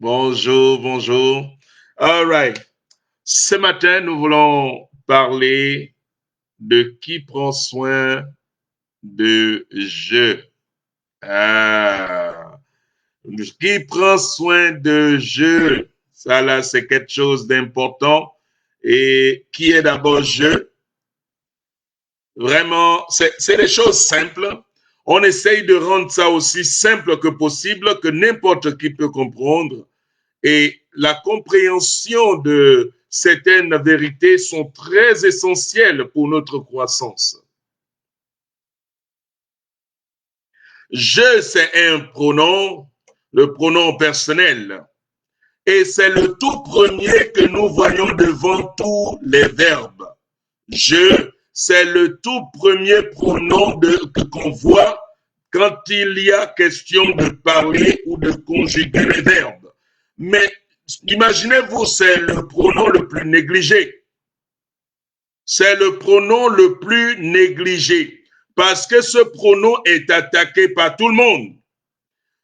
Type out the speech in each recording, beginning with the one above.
Bonjour, bonjour. All right. Ce matin, nous voulons parler de qui prend soin de je. Ah, qui prend soin de je. Ça, là, c'est quelque chose d'important. Et qui est d'abord je? Vraiment, c'est des choses simples. On essaye de rendre ça aussi simple que possible, que n'importe qui peut comprendre. Et la compréhension de certaines vérités sont très essentielles pour notre croissance. Je, c'est un pronom, le pronom personnel. Et c'est le tout premier que nous voyons devant tous les verbes. Je, c'est le tout premier pronom qu'on voit quand il y a question de parler ou de conjuguer les verbes. Mais imaginez-vous, c'est le pronom le plus négligé. C'est le pronom le plus négligé parce que ce pronom est attaqué par tout le monde.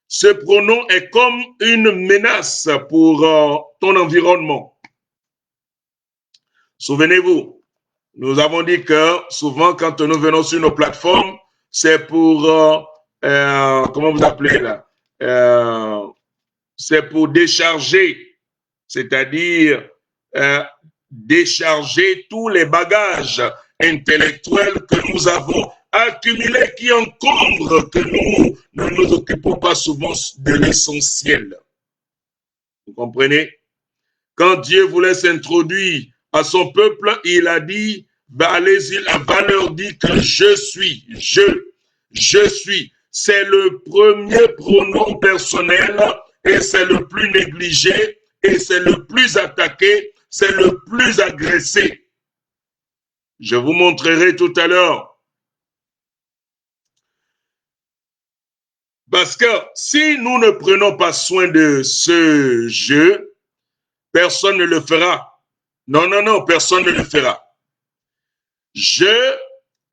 Ce pronom est comme une menace pour ton environnement. Souvenez-vous, nous avons dit que souvent quand nous venons sur nos plateformes, c'est pour, comment vous appelez là, c'est pour décharger, c'est-à-dire décharger tous les bagages intellectuels que nous avons accumulés qui encombrent que nous ne nous occupons pas souvent de l'essentiel. Vous comprenez? Quand Dieu voulait s'introduire à son peuple, il a dit, bah, allez-y, va leur dire que je suis, je suis. C'est le premier pronom personnel et c'est le plus négligé et c'est le plus attaqué, c'est le plus agressé. Je vous montrerai tout à l'heure. Parce que si nous ne prenons pas soin de ce je, personne ne le fera. Non, non, non, personne ne le fera. Je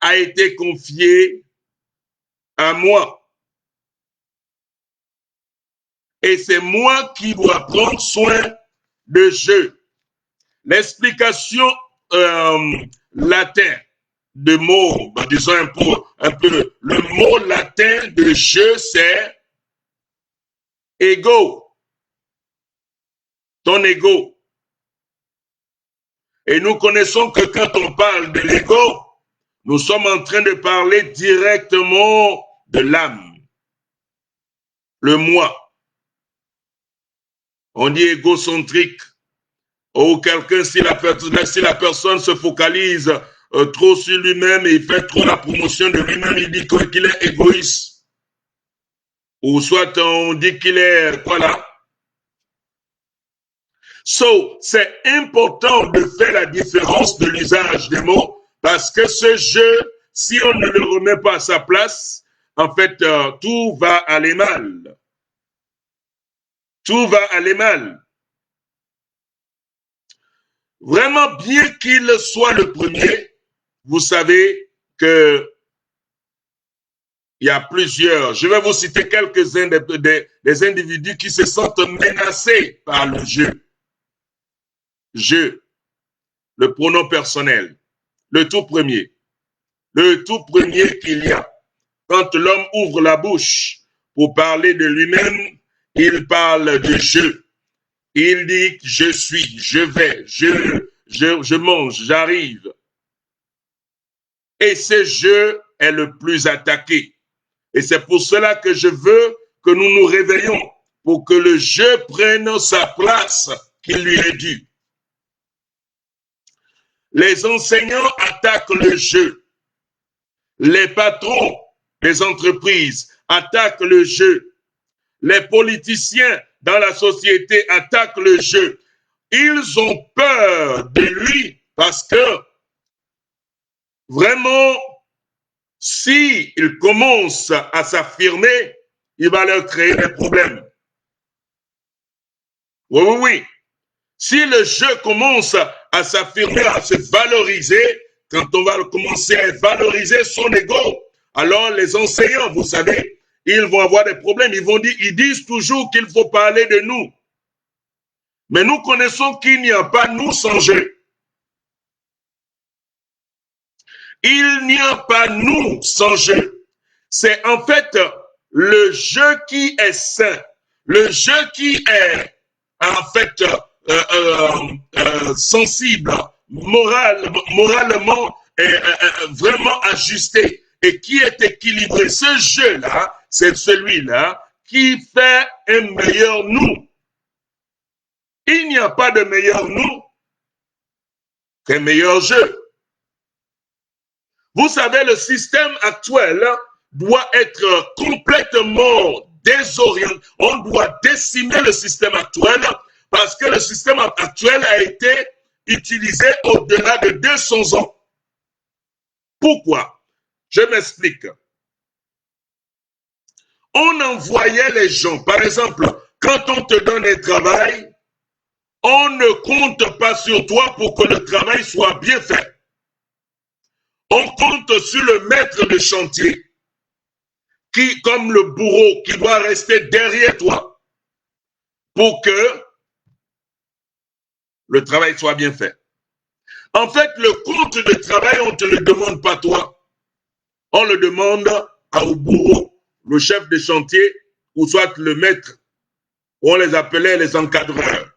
a été confié à moi. Et c'est moi qui dois prendre soin de je. L'explication latin de mots, disons un peu, le mot latin de je, c'est ego. Ton ego. Et nous connaissons que quand on parle de l'ego, nous sommes en train de parler directement de l'âme, le moi. On dit égocentrique. Ou quelqu'un, si la personne se focalise trop sur lui-même et il fait trop la promotion de lui-même, il dit qu'il est égoïste. Ou soit on dit qu'il est, voilà. So, c'est important de faire la différence de l'usage des mots parce que ce jeu, si on ne le remet pas à sa place, en fait, tout va aller mal. Tout va aller mal. Vraiment, bien qu'il soit le premier, vous savez que il y a plusieurs. Je vais vous citer quelques-uns des individus qui se sentent menacés par le jeu. Je, le pronom personnel, le tout premier qu'il y a. Quand l'homme ouvre la bouche pour parler de lui-même, il parle de je. Il dit je suis, je vais, je mange, j'arrive. Et ce je est le plus attaqué. Et c'est pour cela que je veux que nous nous réveillons, pour que le je prenne sa place qui lui est due. Les enseignants attaquent le je. Les patrons des entreprises attaquent le je. Les politiciens dans la société attaquent le je. Ils ont peur de lui parce que vraiment, si il commence à s'affirmer, il va leur créer des problèmes. Oui, oui, oui. Si le jeu commence à s'affirmer, à se valoriser, quand on va commencer à valoriser son ego, alors les enseignants, vous savez, ils vont avoir des problèmes. Ils disent toujours qu'il faut parler de nous. Mais nous connaissons qu'il n'y a pas nous sans jeu. Il n'y a pas nous sans jeu. C'est en fait le jeu qui est sain, le jeu qui est en fait sensible, moralement vraiment ajusté et qui est équilibré. Ce jeu-là, c'est celui-là qui fait un meilleur nous. Il n'y a pas de meilleur nous qu'un meilleur jeu. Vous savez, le système actuel doit être complètement désorienté. On doit décimer le système actuel parce que le système actuel a été utilisé au-delà de 200 ans. Pourquoi? Je m'explique. On envoyait les gens, par exemple, quand on te donne un travail, on ne compte pas sur toi pour que le travail soit bien fait. On compte sur le maître de chantier, qui, comme le bourreau, qui doit rester derrière toi pour que le travail soit bien fait. En fait, le compte de travail, on ne te le demande pas toi. On le demande au bourreau, le chef de chantier, ou soit le maître. On les appelait les encadreurs.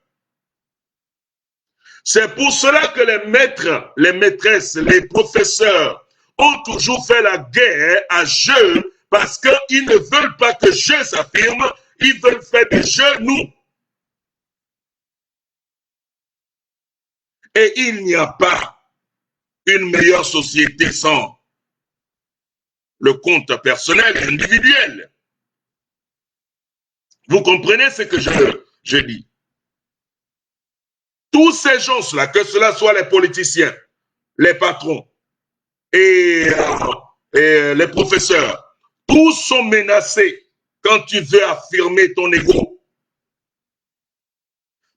C'est pour cela que les maîtres, les maîtresses, les professeurs ont toujours fait la guerre à jeu parce qu'ils ne veulent pas que je s'affirme, ils veulent faire des jeux nous. Et il n'y a pas une meilleure société sans le compte personnel et individuel. Vous comprenez ce que je dis? Tous ces gens-là, que cela soit les politiciens, les patrons et les professeurs, tous sont menacés quand tu veux affirmer ton ego.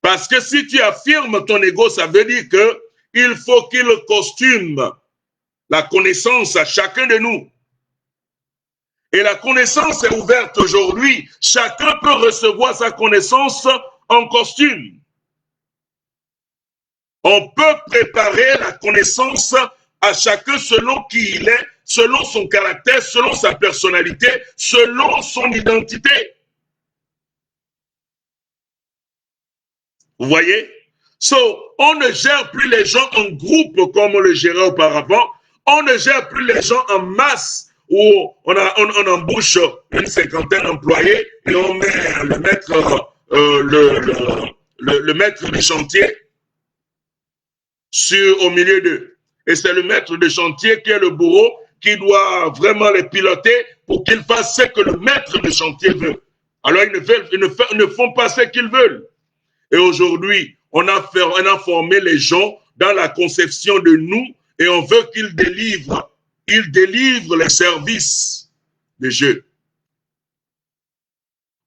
Parce que si tu affirmes ton ego, ça veut dire qu'il faut qu'il costume la connaissance à chacun de nous. Et la connaissance est ouverte aujourd'hui. Chacun peut recevoir sa connaissance en costume. On peut préparer la connaissance à chacun selon qui il est, selon son caractère, selon sa personnalité, selon son identité. Vous voyez? On ne gère plus les gens en groupe comme on le gérait auparavant. On ne gère plus les gens en masse où on embauche une cinquantaine d'employés et on met le maître, le maître du chantier au milieu d'eux. Et c'est le maître de chantier qui est le bourreau qui doit vraiment les piloter pour qu'ils fassent ce que le maître de chantier veut. Alors ils ne font pas ce qu'ils veulent. Et aujourd'hui, on a formé les gens dans la conception de nous et on veut qu'ils délivrent les services de jeu.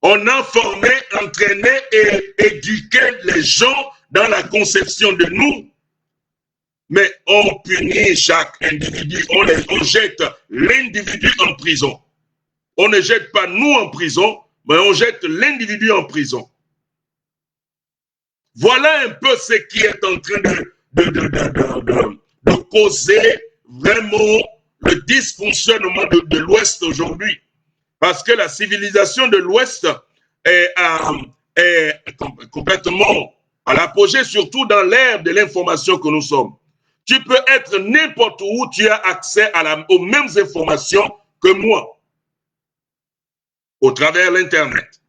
On a formé, entraîné et éduqué les gens dans la conception de nous. Mais on punit chaque individu, on jette l'individu en prison. On ne jette pas nous en prison, mais on jette l'individu en prison. Voilà un peu ce qui est en train de causer vraiment le dysfonctionnement de l'Ouest aujourd'hui. Parce que la civilisation de l'Ouest est complètement à l'apogée, surtout dans l'ère de l'information que nous sommes. Tu peux être n'importe où, tu as accès aux mêmes informations que moi, au travers de l'Internet.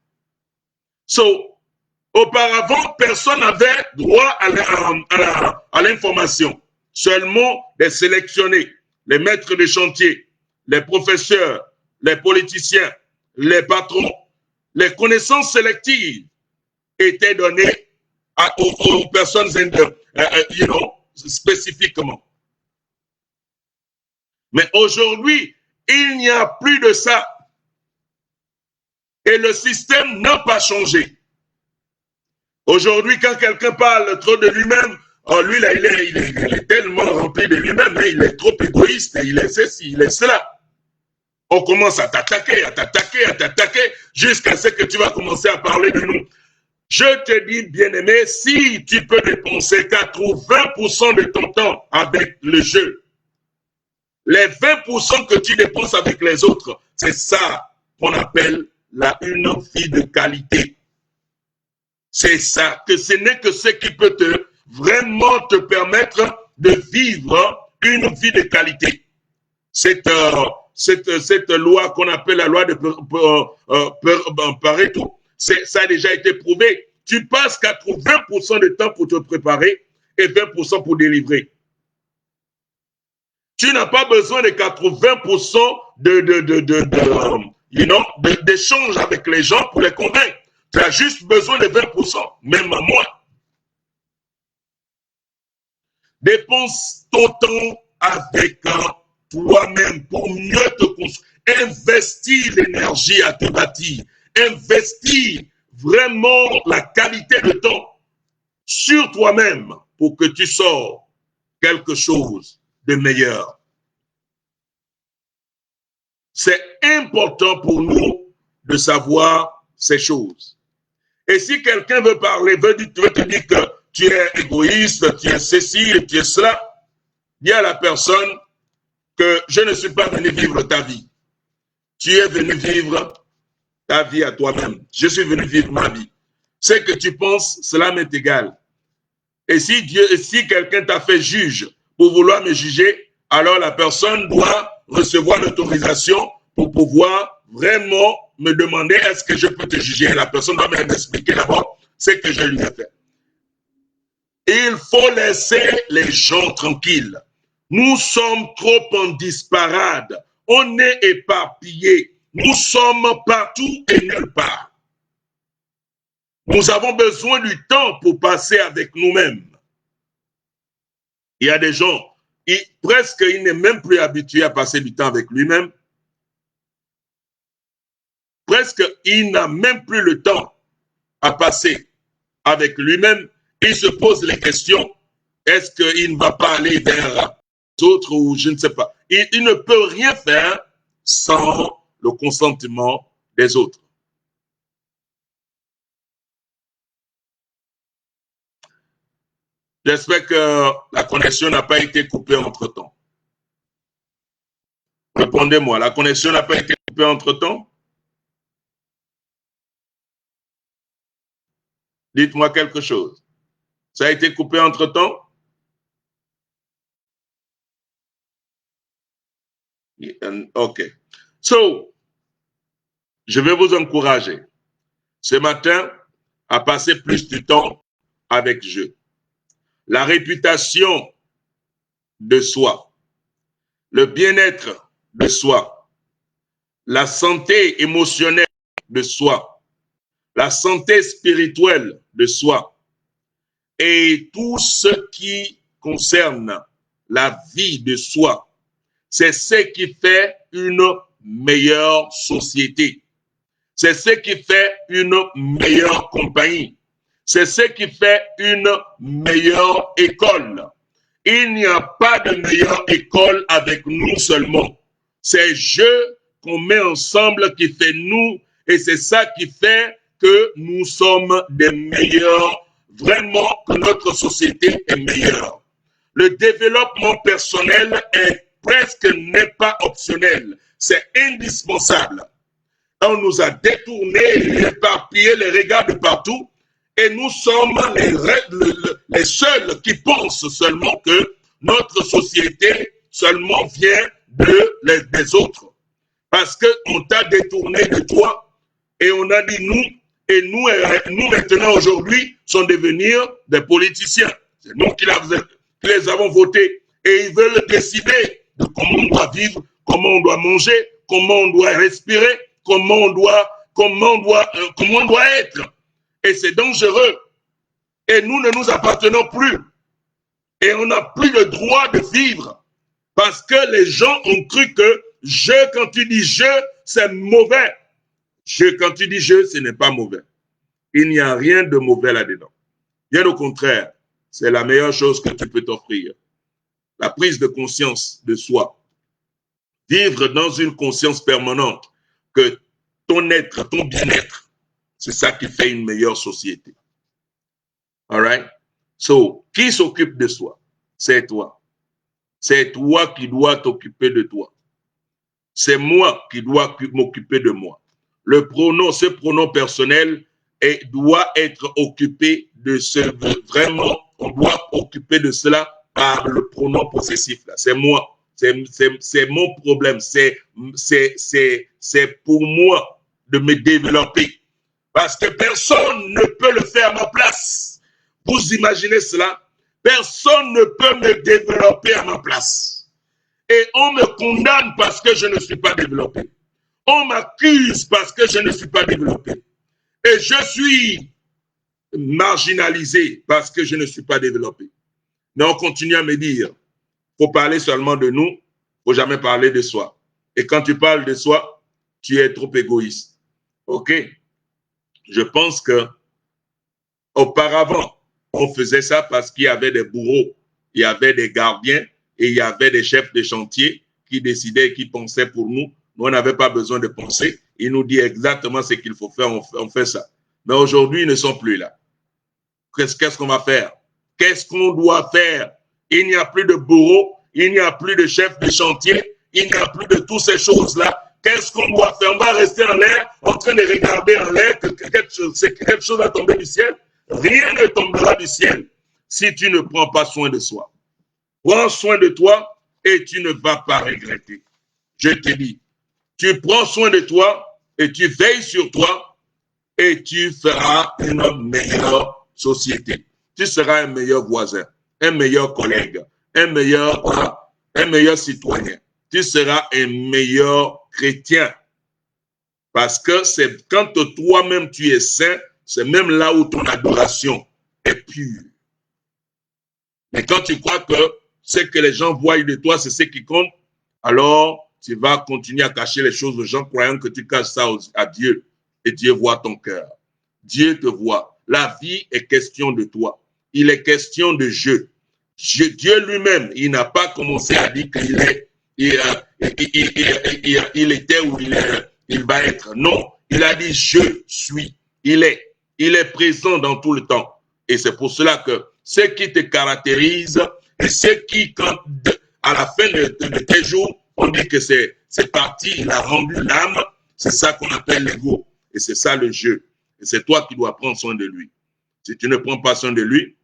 Auparavant, personne n'avait droit à l'information. Seulement les sélectionnés, les maîtres de chantier, les professeurs, les politiciens, les patrons. Les connaissances sélectives étaient données aux personnes spécifiquement. Mais aujourd'hui, il n'y a plus de ça. Et le système n'a pas changé. Aujourd'hui, quand quelqu'un parle trop de lui-même, lui, là, il est tellement rempli de lui-même, mais il est trop égoïste, il est ceci, il est cela. On commence à t'attaquer, jusqu'à ce que tu vas commencer à parler de nous. Je te dis, bien-aimé, si tu peux dépenser 80% de ton temps avec le jeu, les 20% que tu dépenses avec les autres, c'est ça qu'on appelle une vie de qualité. C'est ça, que ce n'est que ce qui peut vraiment te permettre de vivre une vie de qualité. Cette loi qu'on appelle la loi de Pareto, ça a déjà été prouvé. Tu passes 80% de temps pour te préparer et 20% pour délivrer. Tu n'as pas besoin de 80% d'échange avec les gens pour les convaincre. Tu as juste besoin de 20%, même à moi. Dépense ton temps avec toi-même pour mieux te construire. Investis l'énergie à te bâtir. Investis vraiment la qualité de temps sur toi-même pour que tu sors quelque chose de meilleur. C'est important pour nous de savoir ces choses. Et si quelqu'un veut parler, veut te dire que tu es égoïste, tu es ceci, tu es cela, dis à la personne que je ne suis pas venu vivre ta vie. Tu es venu vivre ta vie à toi-même. Je suis venu vivre ma vie. Ce que tu penses, cela m'est égal. Et si quelqu'un t'a fait juge pour vouloir me juger, alors la personne doit recevoir l'autorisation pour pouvoir vraiment me demander est-ce que je peux te juger. La personne doit m'expliquer d'abord ce que je lui ai fait. Il faut laisser les gens tranquilles. Nous sommes trop en disparade. On est éparpillés. Nous sommes partout et nulle part. Nous avons besoin du temps pour passer avec nous-mêmes. Il y a des gens, presque il n'est même plus habitué à passer du temps avec lui-même. Presque il n'a même plus le temps à passer avec lui-même. Il se pose les questions. Est-ce qu'il ne va pas aller vers les autres ou je ne sais pas. Il ne peut rien faire sans le consentement des autres. J'espère que la connexion n'a pas été coupée entre-temps. Répondez-moi, la connexion n'a pas été coupée entre-temps? Dites-moi quelque chose. Ça a été coupé entre-temps? OK. So, je vais vous encourager ce matin à passer plus de temps avec Dieu. La réputation de soi, le bien-être de soi, la santé émotionnelle de soi, la santé spirituelle de soi et tout ce qui concerne la vie de soi, c'est ce qui fait une meilleure société. C'est ce qui fait une meilleure compagnie. C'est ce qui fait une meilleure école. Il n'y a pas de meilleure école avec nous seulement. C'est Dieu qu'on met ensemble qui fait nous et c'est ça qui fait que nous sommes des meilleurs, vraiment que notre société est meilleure. Le développement personnel n'est pas optionnel, c'est indispensable. On nous a détourné, éparpillé les regards de partout et nous sommes les seuls qui pensent seulement que notre société seulement vient des autres. Parce qu'on t'a détourné de toi et on a dit nous, et nous maintenant aujourd'hui sont devenus des politiciens. C'est nous qui les avons votés et ils veulent décider de comment on doit vivre, comment on doit manger, comment on doit respirer, comment on doit être. Et c'est dangereux. Et nous ne nous appartenons plus. Et on n'a plus le droit de vivre. Parce que les gens ont cru que quand tu dis je, c'est mauvais. Quand tu dis je, ce n'est pas mauvais. Il n'y a rien de mauvais là-dedans. Bien au contraire, c'est la meilleure chose que tu peux t'offrir. La prise de conscience de soi. Vivre dans une conscience permanente que ton être, ton bien-être, c'est ça qui fait une meilleure société. All right? So, qui s'occupe de soi? C'est toi. C'est toi qui dois t'occuper de toi. C'est moi qui dois m'occuper de moi. Le pronom, ce pronom personnel doit être occupé de ce, vraiment, on doit occuper de cela par le pronom possessif. C'est moi. C'est mon problème. C'est pour moi de me développer. Parce que personne ne peut le faire à ma place. Vous imaginez cela? Personne ne peut me développer à ma place. Et on me condamne parce que je ne suis pas développé. On m'accuse parce que je ne suis pas développé. Et je suis marginalisé parce que je ne suis pas développé. Mais on continue à me dire, il faut parler seulement de nous, il ne faut jamais parler de soi. Et quand tu parles de soi, tu es trop égoïste. OK? Je pense que auparavant, on faisait ça parce qu'il y avait des bourreaux, il y avait des gardiens, et il y avait des chefs de chantier qui décidaient, qui pensaient pour nous. Nous, on n'avait pas besoin de penser. Ils nous disent exactement ce qu'il faut faire, on fait ça. Mais aujourd'hui, ils ne sont plus là. Qu'est-ce qu'on va faire? Qu'est-ce qu'on doit faire? Il n'y a plus de bourreaux, il n'y a plus de chefs de chantier, il n'y a plus de toutes ces choses-là. Qu'est-ce qu'on doit faire? On va rester en l'air, en train de regarder en l'air que quelque chose va tomber du ciel. Rien ne tombera du ciel si tu ne prends pas soin de soi. Prends soin de toi et tu ne vas pas regretter. Je te dis, tu prends soin de toi et tu veilles sur toi et tu feras une meilleure société. Tu seras un meilleur voisin, un meilleur collègue, un meilleur citoyen. Tu seras un meilleur chrétien. Parce que c'est quand toi-même tu es saint, c'est même là où ton adoration est pure. Mais quand tu crois que ce que les gens voient de toi, c'est ce qui compte, alors tu vas continuer à cacher les choses aux gens, croyant que tu caches ça à Dieu. Et Dieu voit ton cœur. Dieu te voit. La vie est question de toi. Il est question de jeu. Dieu lui-même, il n'a pas commencé à dire qu'il est, il était où il va être. Non, il a dit je suis. Il est présent dans tout le temps. Et c'est pour cela que ce qui te caractérise et ce qui, quand, à la fin de tes jours, on dit que c'est parti, il a rendu l'âme, c'est ça qu'on appelle l'ego. Et c'est ça le jeu. Et c'est toi qui dois prendre soin de lui. Si tu ne prends pas soin de lui,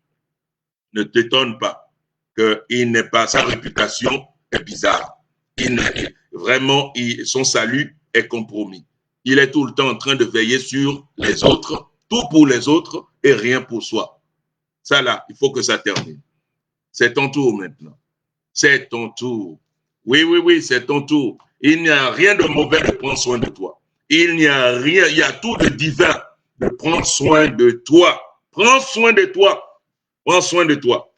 ne t'étonne pas qu'il n'est pas, sa réputation est bizarre. Vraiment, son salut est compromis. Il est tout le temps en train de veiller sur les autres, tout pour les autres et rien pour soi. Ça là, il faut que ça termine. C'est ton tour maintenant. C'est ton tour. Oui, c'est ton tour. Il n'y a rien de mauvais de prendre soin de toi. Il n'y a rien, il y a tout de divin de prendre soin de toi. Prends soin de toi. Prends soin de toi.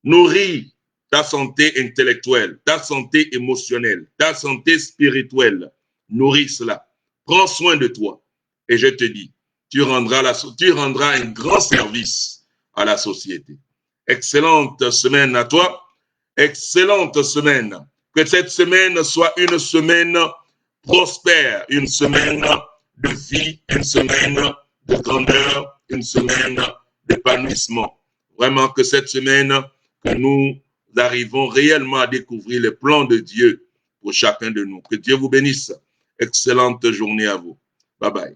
Nourris ta santé intellectuelle, ta santé émotionnelle, ta santé spirituelle. Nourris cela. Prends soin de toi. Et je te dis, tu rendras un grand service à la société. Excellente semaine à toi. Excellente semaine. Que cette semaine soit une semaine prospère, une semaine de vie, une semaine de grandeur, une semaine d'épanouissement. Vraiment que cette semaine, que nous arrivons réellement à découvrir les plans de Dieu pour chacun de nous. Que Dieu vous bénisse. Excellente journée à vous. Bye bye.